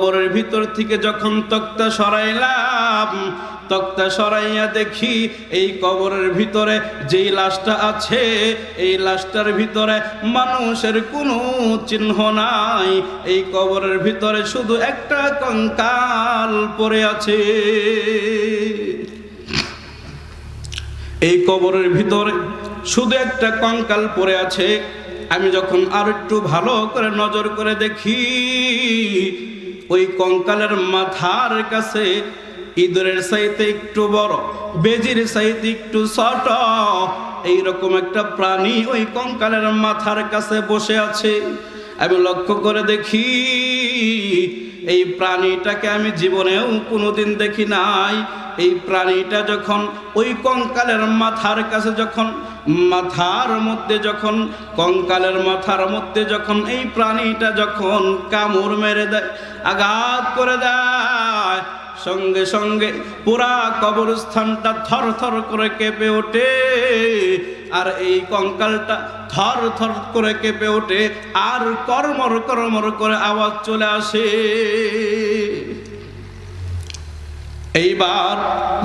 কবরের ভিতর থেকে যখন তক্তা সরাইলাম, তক্তা সরাইয়া দেখি এই কবরের ভিতরে যেই লাশটা আছে, এই লাশটার ভিতরে মানুষের কোনো চিহ্ন নাই। এই কবরের ভিতরে শুধু একটা কঙ্কাল পড়ে আছে। এই কবরের ভিতরে শুধু একটা কঙ্কাল পড়ে আছে। আমি যখন আর একটু ভালো করে নজর করে দেখি, ওই কঙ্কালের মাথার কাছে ইঁদুরের চাইতে একটু বড়, বেজির চাইতে একটু ছোট এইরকম একটা প্রাণী ওই কঙ্কালের মাথার কাছে বসে আছে। আমি লক্ষ্য করে দেখি এই প্রাণীটাকে আমি জীবনেও কোনোদিন দেখি নাই। এই প্রাণীটা যখন ওই কঙ্কালের মাথার কাছে, যখন মাথার মধ্যে, যখন কঙ্কালের মাথার মধ্যে যখন এই প্রাণীটা যখন কামড় মেরে দেয়, আঘাত করে দেয়, সঙ্গে সঙ্গে পুরা কবরস্থানটা থর থর করে কেঁপে ওঠে। আর এই কঙ্কালটা থর থর করে কেঁপে ওঠে, আর করমর করমর করে আওয়াজ চলে আসে। এইবার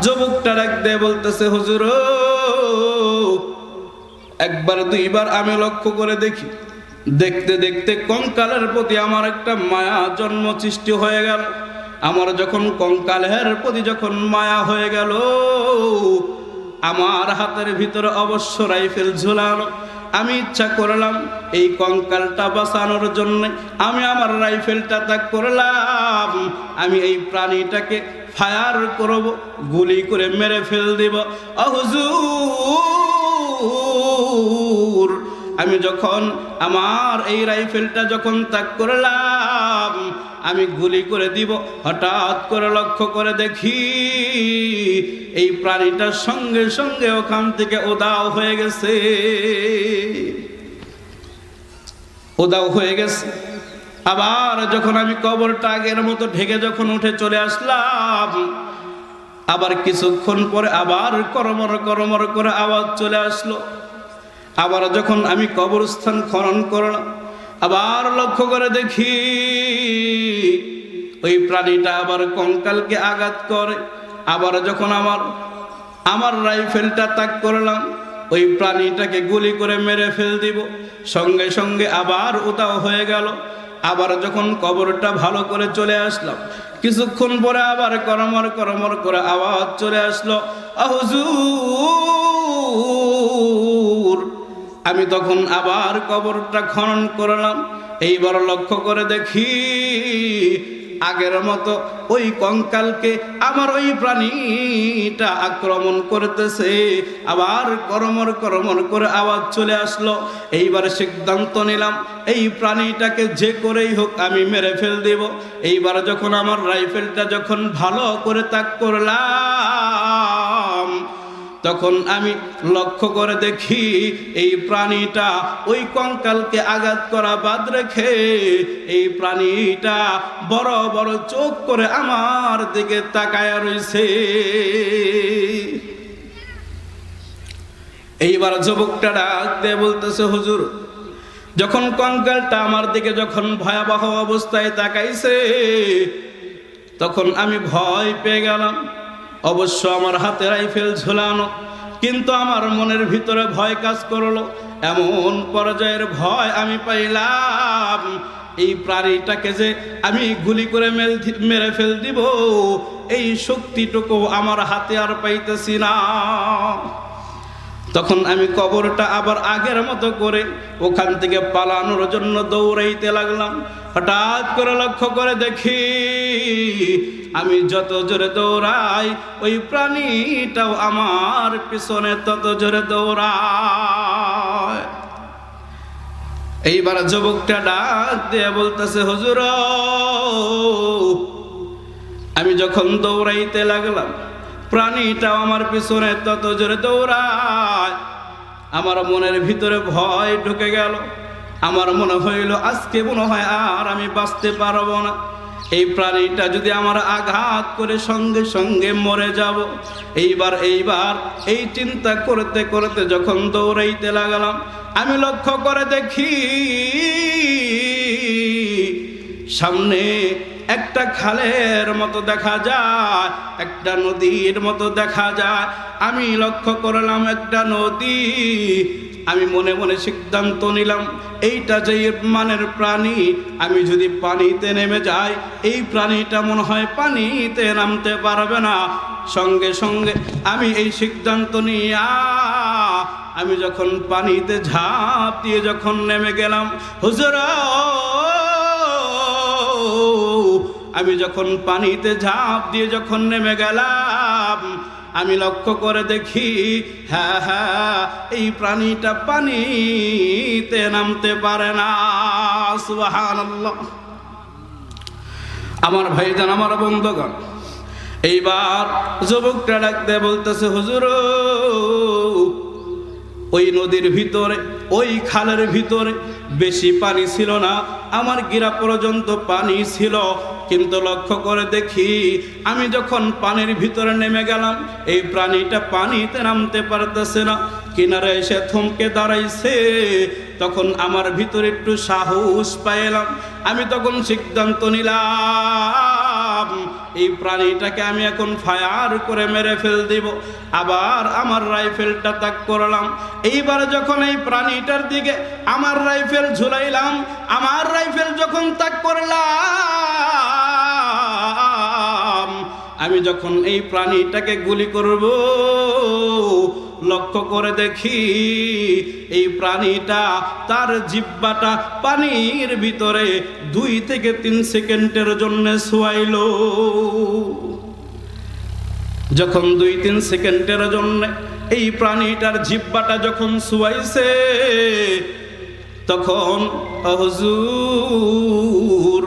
যুবকটা ডাক দিয়ে বলতেছে, হুজুর একবার দুইবার আমি লক্ষ্য করে দেখি, দেখতে দেখতে কঙ্কালের প্রতি আমার একটা মায়া জন্ম সৃষ্টি হয়ে গেল। আমার যখন কঙ্কালের প্রতি যখন মায়া হয়ে গেল, আমার হাতের ভিতরে অবশ্য রাইফেল ঝুলানো। আমি ইচ্ছা করলাম এই কঙ্কালটা বাঁচানোর জন্য আমি আমার রাইফেলটা ত্যাগ করলাম। আমি এই প্রাণীটাকে ফায়ার করব, গুলি করে মেরে ফেল দিব। হুজুর, আমি যখন আমার এই রাইফেলটা যখন ত্যাগ করলাম, আমি গুলি করে দিব, হঠাৎ করে লক্ষ্য করে দেখি এই প্রাণীটার সঙ্গে সঙ্গে ওখান থেকে উধাও হয়ে গেছে, উধাও হয়ে গেছে। আবার যখন আমি কবরটা আগের মতো ঢেকে যখন উঠে চলে আসলাম, আবার কিছুক্ষণ পরে আবার করমর করমর করে আওয়াজ চলে আসলো। আবার যখন আমি কবরস্থান খনন করলাম, আবার লক্ষ্য করে দেখি ওই প্রাণীটা আবার কঙ্কালকে আঘাত করে। আবার যখন আমার রাইফেলটা ত্যাগ করলাম, ওই প্রাণীটাকে গুলি করে মেরে ফেল দিব, সঙ্গে সঙ্গে আবার উধাও হয়ে গেল। আবার যখন কবরটা ভালো করে চলে আসলাম, কিছুক্ষণ পরে আবার করমর করমর করে আওয়াজ চলে আসলো, হুজুর। আমি তখন আবার কবরটা খনন করলাম। এইবার লক্ষ্য করে দেখি আগের মতো ওই কঙ্কালকে আমার ওই প্রাণীটা আক্রমণ করতেছে। আবার করমর করমর করে আওয়াজ চলে আসলো। এইবার সিদ্ধান্ত নিলাম এই প্রাণীটাকে যে করেই হোক আমি মেরে ফেল দেব। এইবার যখন আমার রাইফেলটা যখন ভালো করে তাক করলাম, তখন আমি লক্ষ্য করে দেখি এই প্রাণীটা ওই কঙ্কালকে আঘাত করা বাদ রেখে এই প্রাণীটা বড় বড় চোখ করে আমার দিকে তাকায়া রইছে। এইবার যুবকটা ডাক দিয়ে বলতেছে, হুজুর, যখন কঙ্কালটা আমার দিকে যখন ভয়াবহ অবস্থায় তাকাইছে, তখন আমি ভয় পেয়ে গেলাম। অবশ্য আমার হাতে রাইফেল ঝুলানো, কিন্তু আমার মনের ভিতরে ভয় কাজ করলো। এমন পর্যায়ের ভয় আমি পাইলাম, এই প্রাণীটাকে যে আমি গুলি করে মেরে ফেল দিব, এই শক্তিটুকু আমার হাতে আর পাইতেছি না। তখন আমি কবরটা আবার আগের মতো করে ওখান থেকে পালানোর জন্য দৌড়াইতে লাগলাম। হঠাৎ করে লক্ষ্য করে দেখি আমি যত জোরে দৌড়াই, ওই প্রাণীটাও আমার পিছনে তত জোরে দৌড়ায়। এইবার যুবকটা ডাক দিয়ে বলতেছে, হুজুর, আমি যখন দৌড়াইতে লাগলাম, প্রাণীটাও আমার পিছনে তত জোরে দৌড়ায়। আমার মনের ভিতরে ভয় ঢুকে গেল। আমার মনে হইল আজকে মনে হয় আর আমি বাঁচতে পারবো না। এই প্রাণীটা যদি আমার আঘাত করে সঙ্গে সঙ্গে মরে যাব। এইবার এই চিন্তা করতে করতে যখন দৌড়াইতে লাগলাম, আমি লক্ষ্য করে দেখি সামনে একটা খালের মতো দেখা যায়, একটা নদীর মতো দেখা যায়। আমি লক্ষ্য করলাম একটা নদী। আমি মনে মনে সিদ্ধান্ত নিলাম, এইটা যে মানের প্রাণী, আমি যদি পানিতে নেমে যাই এই প্রাণীটা মনে হয় পানিতে নামতে পারবে না। সঙ্গে সঙ্গে আমি এই সিদ্ধান্ত নিয়া আমি যখন পানিতে ঝাঁপ দিয়ে যখন নেমে গেলাম, হুজুর আমি যখন পানিতে ঝাঁপ দিয়ে যখন নেমে গেলাম, আমি লক্ষ্য করে দেখি হ্যাঁ হ্যাঁ এই প্রাণীটা পানিতে নামতে পারে না। সুবহানাল্লাহ। আমার ভাইজান, আমার বন্ধুগণ, এইবার যুবকটা ডাকতে বলতেছে, হুজুর ওই নদীর ভিতরে, ওই খালের ভিতরে বেশি পানি ছিল না, আমার গিরা পর্যন্ত পানি ছিল, কিন্তু লক্ষ্য করে দেখি আমি যখন পানির ভিতরে নেমে গেলাম এই প্রাণীটা পানিতে নামতে পারতেছে না। কিনারে এসে থমকে দাঁড়াইছে। তখন আমার ভিতরে একটু সাহস পাইলাম। আমি তখন সিদ্ধান্ত নিলাম এই প্রাণীটাকে আমি এখন ফায়ার করে মেরে ফেল দিব। আবার আমার রাইফেলটা তাক করলাম। এইবার যখন এই প্রাণীটার দিকে আমার রাইফেল ঝুলাইলাম, আমার রাইফেল যখন তাক করলাম, আমি যখন এই প্রাণীটাকে গুলি করব, লক্ষ্য করে দেখি এই প্রাণীটা তার জিহ্বাটা পানির ভিতরে 2 থেকে 3 সেকেন্ডের জন্য শোয়াইল। যখন 2-3 সেকেন্ডের জন্য এই প্রাণীটার জিহ্বাটা যখন শোয়াইছে, তখন হুজুর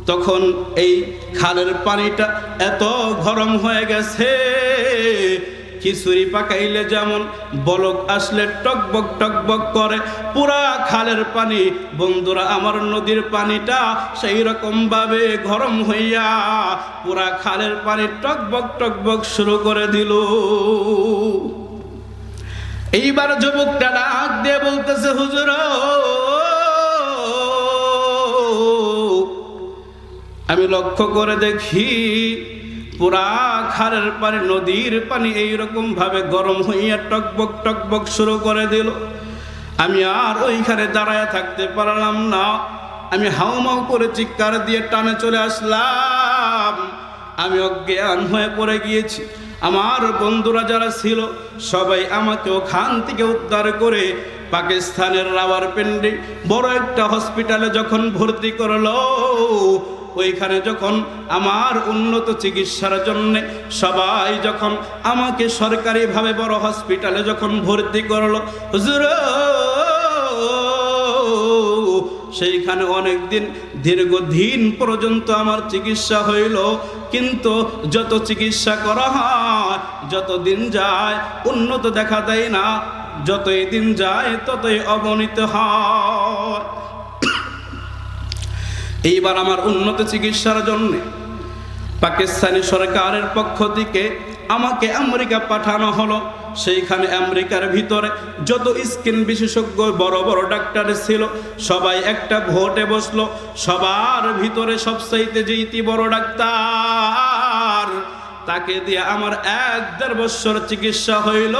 তখন এই খালের পানিটা এত গরম হয়ে গেছে, খিচুড়ি পাকাইলে যেমন বলক আসলে টকবক টকবক করে, পুরা খালের পানি, বন্ধুরা আমার নদীর পানিটা সেই রকম ভাবে গরম হইয়া পুরা খালের পানি টকবক টকবক শুরু করে দিল। এইবার যুবকটা ডাক দিয়ে বলতেছে, হুজুর আমি লক্ষ্য করে দেখি পুরা খালের পানি, নদীর পানি এইরকম ভাবে গরম হইয়া টকবক টকবক শুরু করে দিল। আমি আর ওইখানে দাঁড়ায় থাকতে পারলাম না। আমি হাউমাউ করে চিৎকার দিয়ে টানে চলে আসলাম। আমি অজ্ঞান হয়ে পড়ে গিয়েছি। আমার বন্ধুরা যারা ছিল সবাই আমাকে ওখান থেকে উদ্ধার করে পাকিস্তানের রাওয়ালপিন্ডি বড় একটা হসপিটালে যখন ভর্তি করলো, ওইখানে যখন আমার উন্নত চিকিৎসার জন্য সবাই যখন আমাকে সরকারিভাবে বড় হসপিটালে যখন ভর্তি করলো, হুজুর সেইখানে অনেক দিন, দীর্ঘদিন পর্যন্ত আমার চিকিৎসা হইল। কিন্তু যত চিকিৎসা করা হয়, যত দিন যায় উন্নত দেখা দেয় না, যতই দিন যায় ততই অবনতি হয়। এইবার আমার উন্নত চিকিৎসার জন্য পাকিস্তানি সরকারের পক্ষ থেকে আমাকে আমেরিকা পাঠানো হলো। সেইখানে আমেরিকার ভিতরে যত স্কিন বিশেষজ্ঞ বড় বড় ডাক্তার ছিল সবাই একটা ভোটে বসলো। সবার ভিতরে সবচাইতে যেইটি বড় ডাক্তার, তাকে দিয়ে আমার 1-1.5 বছর চিকিৎসা হইল।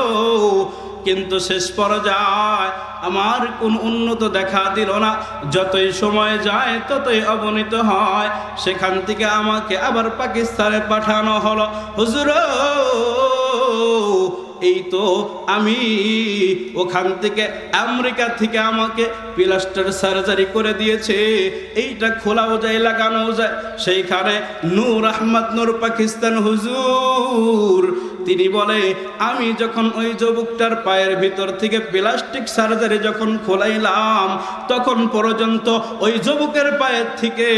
কিন্তু শেষ পর্যায়ে আমার কোন উন্নত দেখা দিল না। যতই সময় যায় ততই অবনতি হয়। সেখান থেকে আমাকে আবার পাকিস্তানে পাঠানো হলো। হুজুর এই তো আমি ওখান থেকে আমেরিকা থেকে আমাকে প্লাস্টার সার্জারি করে দিয়েছে, এইটা খোলাও যায় লাগানো যায়। সেইখানে নূর আহমদ নূর পাকিস্তান হুজুর তিনি বলে, আমি যখন ওই যুবকটার পায়ের ভিতর থেকে প্লাস্টিক সার্জারি যখন খোলাইলাম, তখন পর্যন্ত ওই যুবকের পায়ের থেকে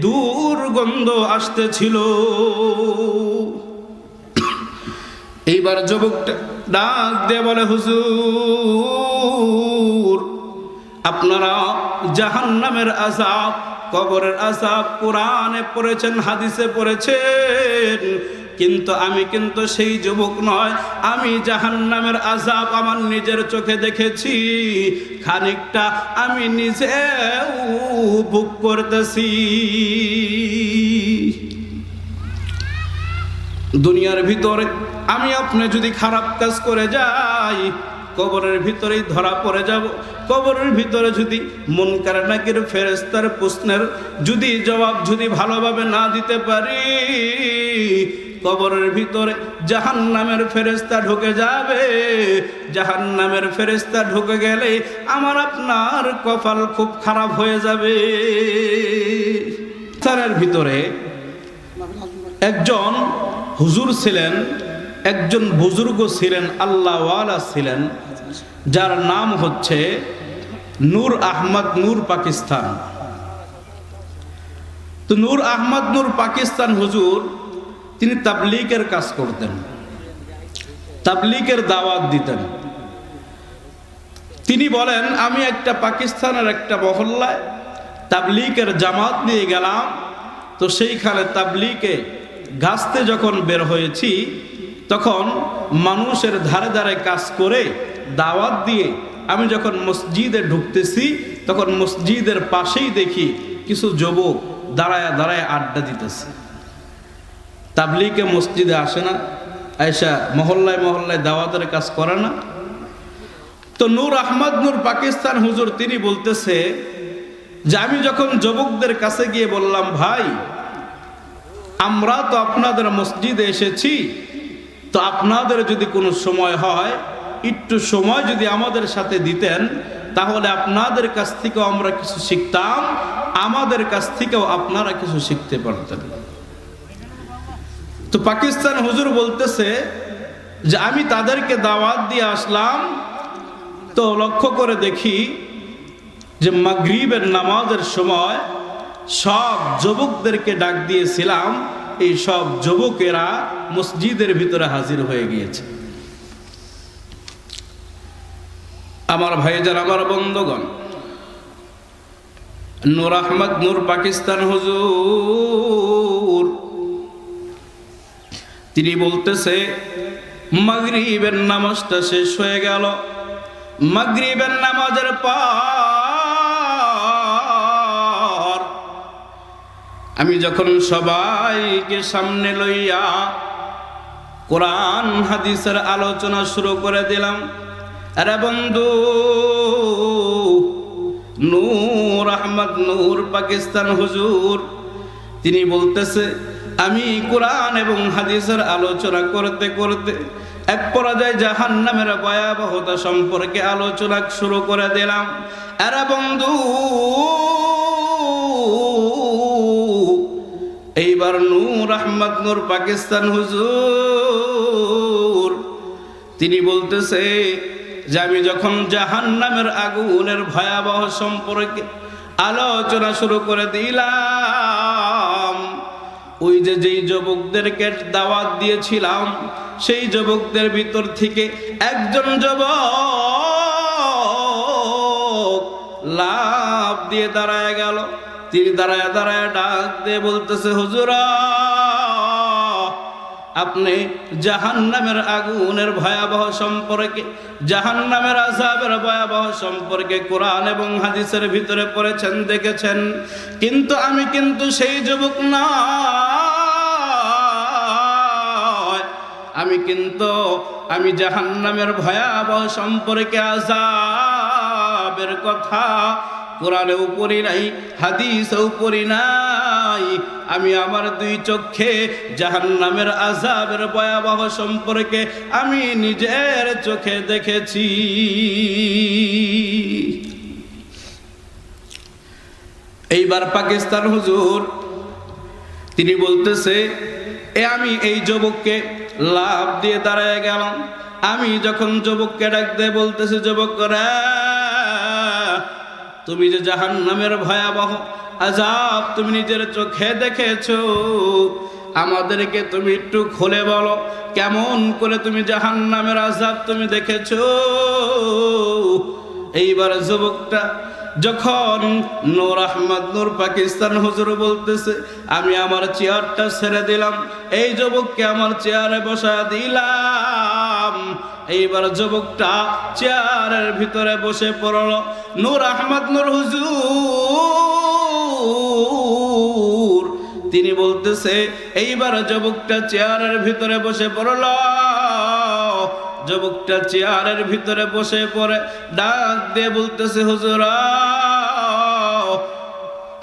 দুর্গন্ধ আসতেছিল। এইবার যুবকটা ডাক দিয়ে বলে, হুজুর আপনারা জাহান্নামের আযাব, কবরের আযাব কোরআনে পড়েছেন, হাদিসে পড়েছেন, কিন্তু আমি কিন্তু সেই যুবক নয়, আমি জাহান্নামের আযাব আমার নিজের চোখে দেখেছি, খানিকটা আমি নিজেও ভোগ করতেছি। দুনিয়ার ভিতরে আমি আপনি যদি খারাপ কাজ করে যাই, কবরের ভিতরেই ধরা পড়ে যাব। কবরের ভিতরে যদি মুনকার নাকির ফেরেশতার প্রশ্নের যদি জবাব যদি ভালোভাবে না দিতে পারি, কবরের ভিতরে জাহান্নামের ফেরেশতা ঢুকে যাবে। জাহান্নামের ফেরেশতা ঢুকে গেলে আমার আপনার কপাল খুব খারাপ হয়ে যাবে। তার ভিতরে একজন হুজুর ছিলেন, একজন বুজুর্গ ছিলেন, আল্লাহওয়ালা ছিলেন, যার নাম হচ্ছে নূর আহমদ নূর পাকিস্তান। তো নূর আহমদ নূর পাকিস্তান হুজুর তিনি তাবলীগের কাজ করতেন, তাবলীগের দাওয়াত দিতেন। তিনি বলেন, আমি একটা পাকিস্তানের একটা মহল্লায় তাবলীগের জামাত নিয়ে গেলাম। তো সেইখানে তাবলীগে গাছতে যখন বের হয়েছি, তখন মানুষের ধারে ধারে কাজ করে দাওয়াত দিয়ে আমি যখন মসজিদে ঢুকতেছি, তখন মসজিদের পাশেই দেখি কিছু যুবক দাঁড়ায় দাঁড়ায় আড্ডা দিতেছে। তাবলীগে মসজিদে আসে না, আয়সা মহল্লায় মহল্লায় দাওয়াতের কাজ করে না। তো নূর আহমদ নূর পাকিস্তান হুজুর তিনি বলতেছে যে আমি যখন যুবকদের কাছে গিয়ে বললাম, ভাই আমরা তো আপনাদের মসজিদে এসেছি, তো আপনাদের যদি কোনো সময় হয়, একটু সময় যদি আমাদের সাথে দিতেন, তাহলে আপনাদের কাছ থেকেও আমরা কিছু শিখতাম, আমাদের কাছ থেকেও আপনারা কিছু শিখতে পারতেন। তো পাকিস্তান হুজুর বলতেছে যে আমি তাদেরকে দাওয়াত দিয়ে আসলাম, তো লক্ষ্য করে দেখি যে মাগরিবের নামাজের সময় সব যুবকদেরকে ডাক দিয়েছিলাম, এই সব যুবকেরা মসজিদের ভিতরে হাজির হয়ে গিয়েছে। আমার ভাইজান, আমার বন্ধুগণ, নূর আহমদ নূর পাকিস্তান হুজুর তিনি বলতেছে, মাগরিবের নামাজটা শেষ হয়ে গেল। মাগরিবের নামাজের পর আমি যখন সবাইকে সামনে লইয়া কোরআন হাদিসের আলোচনা শুরু করে দিলাম, আরে বন্ধু, নূর আহমদ নূর পাকিস্তান হুজুর তিনি বলতেছে, আমি কোরআন এবং হাদিসের আলোচনা করতে করতে এক পর্যায়ে জাহান্নামের ভয়াবহতা সম্পর্কে আলোচনা শুরু করে দিলাম। আরে বন্ধু, এইবার নূর আহমদ নূর পাকিস্তান হুজুর তিনি বলতেছে যে আমি যখন জাহান্নামের আগুনের ভয়াবহ সম্পর্কে আলোচনা শুরু করে দিলাম, ওই যে যেই যুবকদেরকে দাওয়াত দিয়েছিলাম, সেই যুবকদের ভিতর থেকে একজন যুবক লাফ দিয়ে দাঁড়ায় গেল। তিনি দাঁড়ায় দাঁড়ায় ডাক দিয়ে বলতেছে, হুজুরা, আপনি জাহান্নামের আগুনের ভয়াবহ সম্পর্কে, জাহান্নামের আযাবের ভয়াবহ সম্পর্কে কোরআন এবং হাদিসের ভিতরে পড়েছেন, দেখেছেন, কিন্তু আমি কিন্তু সেই যুবক না, আমি জাহান্নামের ভয়াবহ সম্পর্কে আযাবের কথা কোরআনে উপরি নাই, হাদিসে উপরি নাই, আমি আমার দুই চোখে জাহান্নামের আযাবের ভয়াবহ সম্পর্কে আমি নিজের চোখে দেখেছি। এইবার পাকিস্তান হুজুর তিনি বলতেছে, আমি এই যুবককে লাফ দিয়ে দাঁড়ায় গেলাম। আমি যখন যুবককে ডাক দিয়ে বলতেছি, যুবকরা, তুমি যে জাহান্নামের ভয়াবহ আযাব তুমি নিজের চোখে দেখেছো, আমাদেরকে তুমি একটু খুলে বলো, কেমন করে তুমি জাহান্নামের আযাব তুমি দেখেছো। এইবার যুবকটা যখন নূর আহমদ নূর পাকিস্তান হুজুর বলতেছে আমি আমার চেয়ারটা ছেড়ে দিলাম, এই যুবককে আমার চেয়ারে বসা দিলাম, এইবার যুবকটা চেয়ারের ভিতরে বসে পড়ল। নূর আহমদ নূর হুজুর তিনি বলতেছে এইবার যুবকটা চেয়ারের ভিতরে বসে পড়ল। যুবকটা চেয়ারের ভিতরে বসে পড়ে ডাক দিয়ে বলতেছে হুজুর,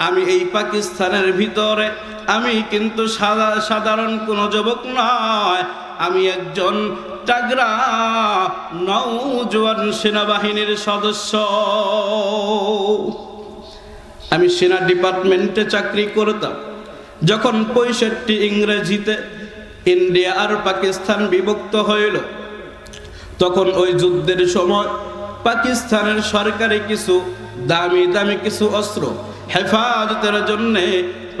আমি এই পাকিস্তানের ভিতরে আমি কিন্তু সাধারণ কোনো যুবক নয়, আমি একজন তাগড়া নওজোয়ান সেনাবাহিনীর সদস্য। আমি সেনা ডিপার্টমেন্টে চাকরি করতাম। যখন 65 ইংরেজিতে ইন্ডিয়া আর পাকিস্তান বিভক্ত হইল, তখন ওই যুদ্ধের সময় পাকিস্তানের সরকারি কিছু দামি দামি কিছু অস্ত্র হেফাজতের জন্যে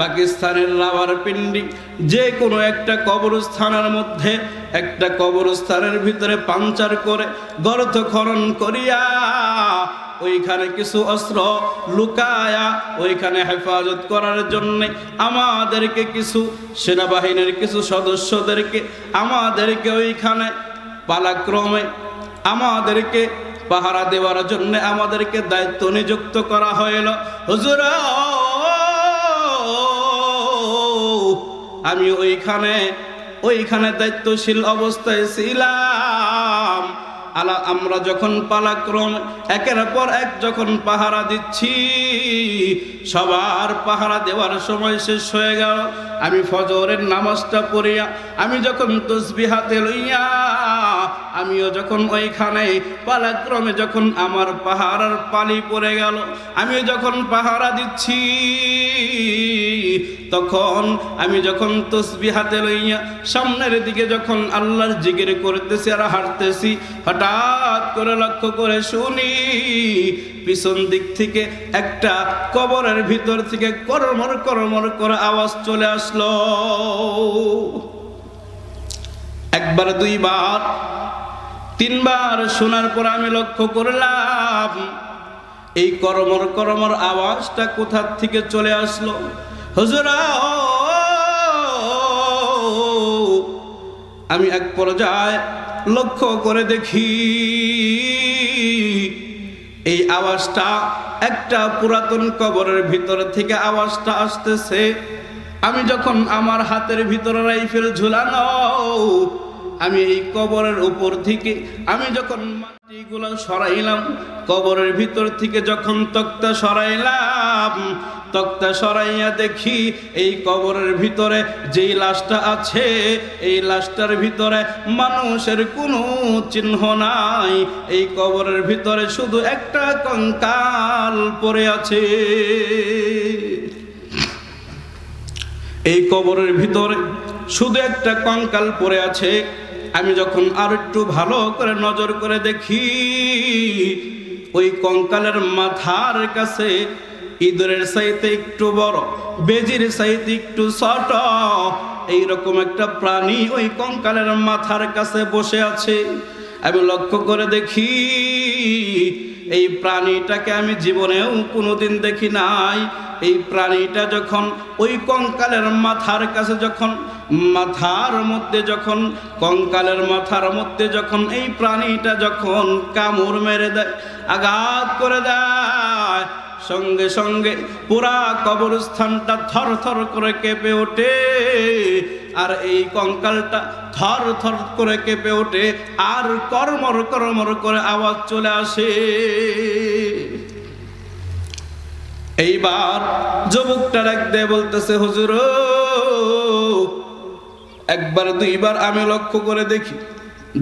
পাকিস্তানের রাওয়ালপিন্ডি যে কোনো একটা কবরস্থানের মধ্যে একটা কবরস্থানের ভিতরে পাঞ্চার করে গর্ত খনন করিয়া ওইখানে কিছু অস্ত্র লুকায়া ওইখানে হেফাজত করার জন্য আমাদেরকে কিছু সেনাবাহিনীর কিছু সদস্যদেরকে আমাদেরকে ওইখানে পালাক্রমে আমাদেরকে পাহারা দেওয়ার জন্য আমাদেরকে দায়িত্ব নিযুক্ত করা হইল। হুজুর, আমি ওইখানে দায়িত্বশীল অবস্থায় ছিলাম। আমরা যখন পালাক্রম একের পর এক যখন পাহারা দিচ্ছি, সবার পাহারা দেওয়ার সময় শেষ হয়ে গেল। আমি ফজরের নামাজটা পড়িয়া আমি যখন তাসবিহ হাতে লইয়া আমিও যখন ওইখানে পালাক্রমে যখন আমার পাহারার পালি পড়ে গেল, আমি যখন পাহারা দিচ্ছি, তখন আমি যখন তাসবিহ হাতে লইয়া সামনের দিকে যখন আল্লাহর জিকির করতেছি আর হাঁটতেছি, হঠাৎ করে লক্ষ্য করে শুনি পিছন দিক থেকে একটা কবরের ভিতর থেকে করমর করমর করে আওয়াজ চলে আসলো। একবার, দুইবার, তিনবার শোনার পর আমি লক্ষ্য করলাম এই করমর করমর আওয়াজটা কোথা থেকে চলে আসলো। হুজুর, আমি এক পর্যায়ে লক্ষ্য করে দেখি এই আওয়াজটা একটা পুরাতন কবরের ভিতর থেকে আওয়াজটা আসতেছে। আমি যখন আমার হাতের ভিতরে রাইফেল ঝুলানো, আমি এই কবরের উপর থেকে আমি যখন মাটিগুলো সরাইলাম, কবরের ভিতর থেকে যখন তক্তা সরাইলাম, তক্তা সরাইয়া দেখি এই কবরের ভিতরে যেই লাশটা আছে এই লাশটার ভিতরে মানুষের কোনো চিহ্ন নাই। এই কবরের ভিতরে শুধু একটা কঙ্কাল পড়ে আছে। এই কবরের ভিতরে শুধু একটা কঙ্কাল পড়ে আছে। আমি যখন আর একটু ভালো করে নজর করে দেখি, ওই কঙ্কালের মাথার কাছে ইঁদুরের চাইতে একটু বড়, বেজির চাইতে একটু ছোট এইরকম একটা প্রাণী ওই কঙ্কালের মাথার কাছে বসে আছে। আমি লক্ষ্য করে দেখি এই প্রাণীটাকে আমি জীবনেও কোনোদিন দেখি নাই। এই প্রাণীটা যখন ওই কঙ্কালের মাথার কাছে যখন মাথার মধ্যে যখন কঙ্কালের মাথার মধ্যে যখন এই প্রাণীটা যখন কামড় মেরে দেয়, আঘাত করে দেয়, সঙ্গে সঙ্গে পুরা কবরস্থানটা থর থর করে কেঁপে ওঠে। আর এই কঙ্কালটা থর থর করে কেঁপে ওঠে আর করমর করমর করে আওয়াজ চলে আসে। এইবার যুবকটা ডাক দিয়ে বলতেছে, হুজুর, একবার দুইবার আমি লক্ষ্য করে দেখি,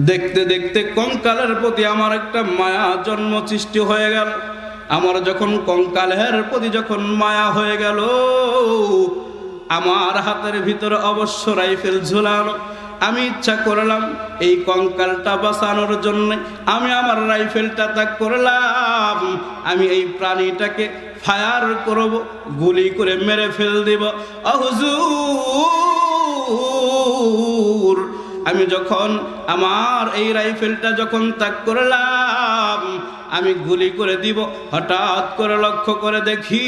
দেখতে দেখতে কঙ্কালের প্রতি আমার একটা মায়া জন্ম সৃষ্টি হয়ে গেল। আমার যখন কঙ্কালের প্রতি যখন মায়া হয়ে গেল, আমার হাতের ভিতরে অবশ্য রাইফেল ঝুলানো। আমি ইচ্ছা করলাম এই কঙ্কালটা বাঁচানোর জন্য আমি আমার রাইফেলটা ত্যাগ করলাম। আমি এই প্রাণীটাকে ফায়ার করব, গুলি করে মেরে ফেল দিব। হুজুর, আমি যখন আমার এই রাইফেলটা যখন ত্যাগ করলাম, আমি গুলি করে দিব। হঠাৎ করে লক্ষ্য করে দেখি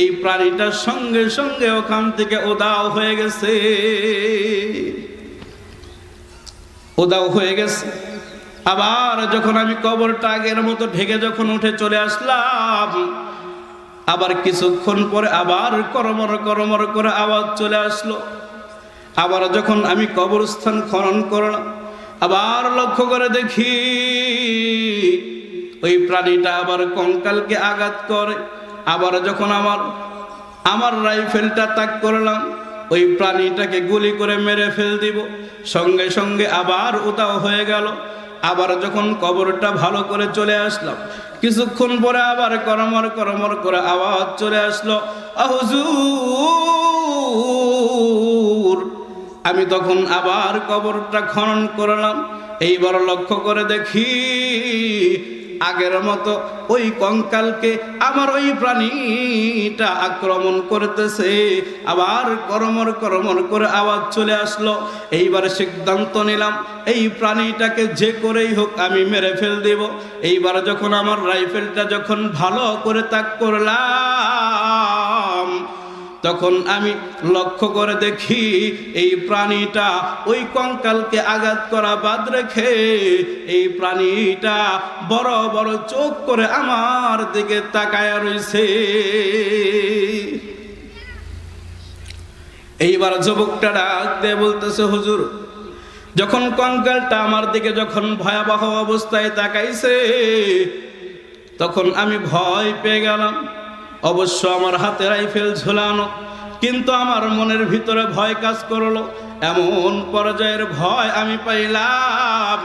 এই প্রাণীটার সঙ্গে সঙ্গে ওখান থেকে উধাও হয়ে গেছে, উধাও হয়ে গেছে। আবার যখন আমি কবরটা আগের মতো ঢেকে যখন উঠে চলে আসলাম, আবার কিছুক্ষণ পরে আবার করমর করমর করে আওয়াজ চলে আসলো। আবার যখন আমি কবরস্থান খনন করলাম, আবার লক্ষ্য করে দেখি ওই প্রাণীটা আবার কঙ্কালকে আঘাত করে। আবার যখন আমার রাইফেলটা তাক করলাম, ওই প্রাণীটাকে গুলি করে মেরে ফেল দিব, সঙ্গে সঙ্গে আবার উধাও হয়ে গেল। আবার যখন কবরটা ভালো করে চলে আসলাম, কিছুক্ষণ পরে আবার করমর করমর করে আওয়াজ চলে আসলো, হুজুর। আমি তখন আবার কবরটা খনন করলাম। এইবার লক্ষ্য করে দেখি আগের মতো ওই কঙ্কালকে আমার ওই প্রাণীটা আক্রমণ করতেছে। আবার করমর করমর করে আওয়াজ চলে আসলো। এইবার সিদ্ধান্ত নিলাম এই প্রাণীটাকে যে করেই হোক আমি মেরে ফেল দেব। এইবার যখন আমার রাইফেলটা যখন ভালো করে তাক করলাম, তখন আমি লক্ষ্য করে দেখি এই প্রাণীটা ওই কঙ্কালকে আঘাত করা বাদ রেখে এই প্রাণীটা বড় বড় চোখ করে আমার দিকে তাকায়া রইছে। এইবার যুবকটা ডাক দিয়ে বলতেছে, হুজুর, যখন কঙ্কালটা আমার দিকে যখন ভয়াবহ অবস্থায় তাকাইছে, তখন আমি ভয় পেয়ে গেলাম। অবশ্য আমার হাতে রাইফেল ঝুলানো, কিন্তু আমার মনের ভিতরে ভয় কাজ করলো। এমন পর্যায়ের ভয় আমি পাইলাম,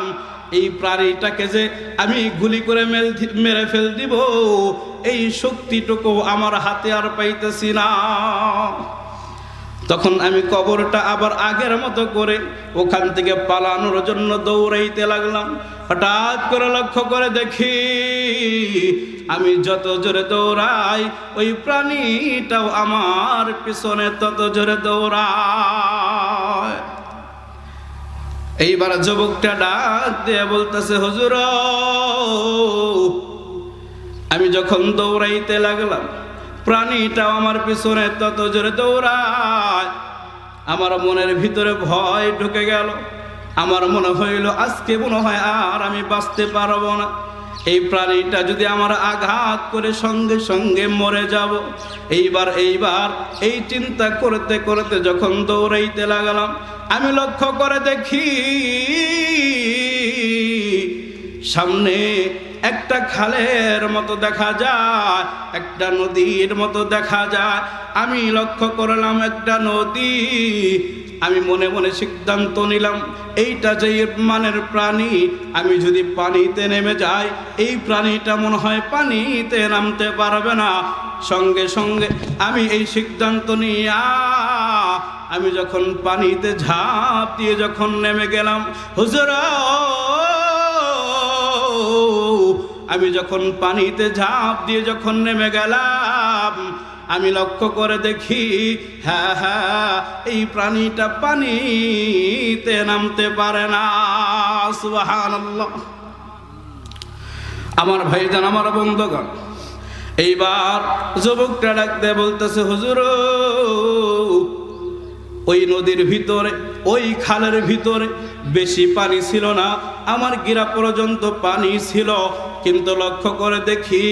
এই প্রাণীটাকে যে আমি গুলি করে মেরে ফেল দিব, এই শক্তিটুকু আমার হাতে আর পাইতেছি না। তখন আমি কবরটা আবার আগের মতো করে ওখান থেকে পালানোর জন্য দৌড়াইতে লাগলাম। হঠাৎ করে লক্ষ্য করে দেখি আমি যত জোরে দৌড়াই, ওই প্রাণীটাও আমার পিছনে তত জোরে দৌড়ায়। এইবার যুবকটা ডাক দিয়ে বলতেছে, হুজুর, আমি যখন দৌড়াইতে লাগলাম, প্রাণীটাও আমার পিছনে তত জোরে দৌড়ায়। আমার মনের ভিতরে ভয় ঢুকে গেল। আমার মনে হইল আজকে মনে হয় আর আমি বাঁচতে পারবো না। এই প্রাণীটা যদি আমার আঘাত করে সঙ্গে সঙ্গে মরে যাব। এইবার এই চিন্তা করতে করতে যখন দৌড়াইতে লাগলাম, আমি লক্ষ্য করে দেখি সামনে একটা খালের মতো দেখা যায়, একটা নদীর মতো দেখা যায়। আমি লক্ষ্য করলাম একটা নদী। আমি মনে মনে সিদ্ধান্ত নিলাম, এইটা যে মানের প্রাণী, আমি যদি পানিতে নেমে যাই, এই প্রাণীটা মনে হয় পানিতে নামতে পারবে না। সঙ্গে সঙ্গে আমি এই সিদ্ধান্ত নিয়ে আমি যখন পানিতে ঝাঁপ দিয়ে যখন নেমে গেলাম, হুজুর, আমি যখন পানিতে ঝাঁপ দিয়ে যখন নেমে গেলাম, আমি লক্ষ্য করে দেখি হ্যাঁ, এই প্রাণীটা পানিতে নামতে পারে না। সুবহানাল্লাহ। আমার ভাইজান, আমার বন্ধুগণ, এইবার যুবকটা ডাকতে বলতেছে, হুজুর, ওই নদীর ভিতরে, ওই খালের ভিতরে বেশি পানি ছিল না, আমার গিরা পর্যন্ত পানি ছিল। কিন্তু লক্ষ্য করে দেখি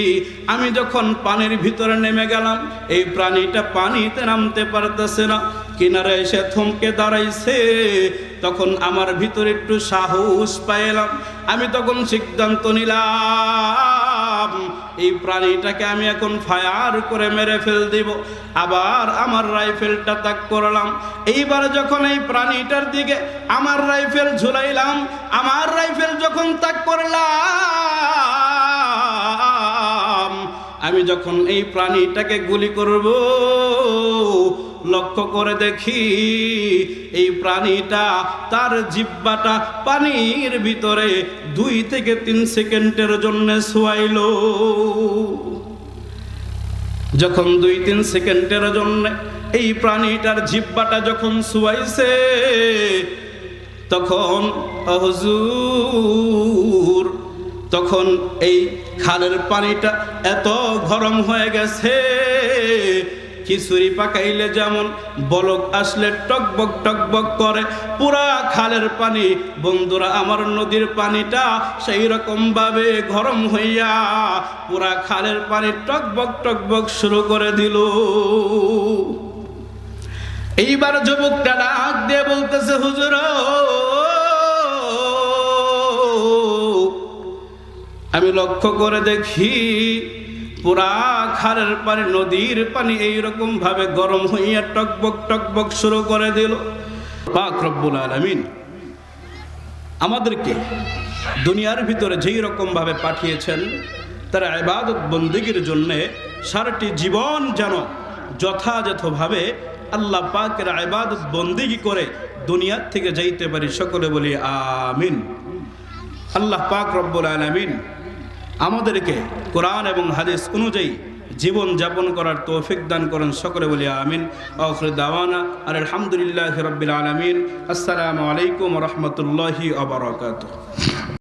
আমি যখন পানির ভিতরে নেমে গেলাম, এই প্রাণীটা পানিতে নামতে পারতেছে না, কিনারে এসে থমকে দাঁড়াইছে। তখন আমার ভিতরে একটু সাহস পাইলাম। আমি তখন সিদ্ধান্ত নিলাম, এই প্রাণীটাকে আমি এখন ফায়ার করে মেরে ফেল দিব। আবার আমার রাইফেলটা তাক করলাম। এইবার যখন এই প্রাণীটার দিকে আমার রাইফেল ঝুলাইলাম, আমার রাইফেল যখন তাক করলাম, আমি যখন এই প্রাণীটাকে গুলি করব, লক্ষ্য করে দেখি এই প্রাণীটা তার জিহ্বাটা পানির ভিতরে 2 থেকে 3 সেকেন্ডের জন্য শোয়াইল। যখন 2-3 সেকেন্ডের জন্য এই প্রাণীটার জিহ্বাটা যখন শোয়াইছে, তখন হুজুর তখন এই খালের পানিটা এত গরম হয়ে গেছে, খিচুড়ি পাকাইলে যেমন বলক আসলে টকবক টকবক করে, পুরা খালের পানি বন্ধুরা আমার নদীর পানিটা সেই রকম ভাবে গরম হইয়া পুরা খালের পানি টকবক টকবক শুরু করে দিল। এইবার যুবকটা ডাক দিয়ে বলতেছে, হুজুর আমি লক্ষ্য করে দেখি পুরা খালের পানি নদীর পানি এইরকম ভাবে গরম হইয়া টকবক টকবক শুরু করে দিল। পাক রব্বুল আলামিন আমাদেরকে দুনিয়ার ভিতরে যেই রকম ভাবে পাঠিয়েছেন, তারা ইবাদত বন্দেগীর জন্যে সারাটি জীবন যেন যথাযথভাবে আল্লাহ পাকের ইবাদত বন্দেগী করে দুনিয়ার থেকে যাইতে পারি। সকলে বলি আমিন। আল্লাহ পাক রব্বুল আলামিন আমাদেরকে কোরআন এবং হাদিস অনুযায়ী জীবন যাপন করার তৌফিক দান করেন। সকলে বলি আমিন। আখির দাওয়ানা আলহামদুলিল্লাহি রাব্বিল আলামিন। আসসালামু আলাইকুম ওয়া রাহমাতুল্লাহি ওয়া বারাকাতুহু।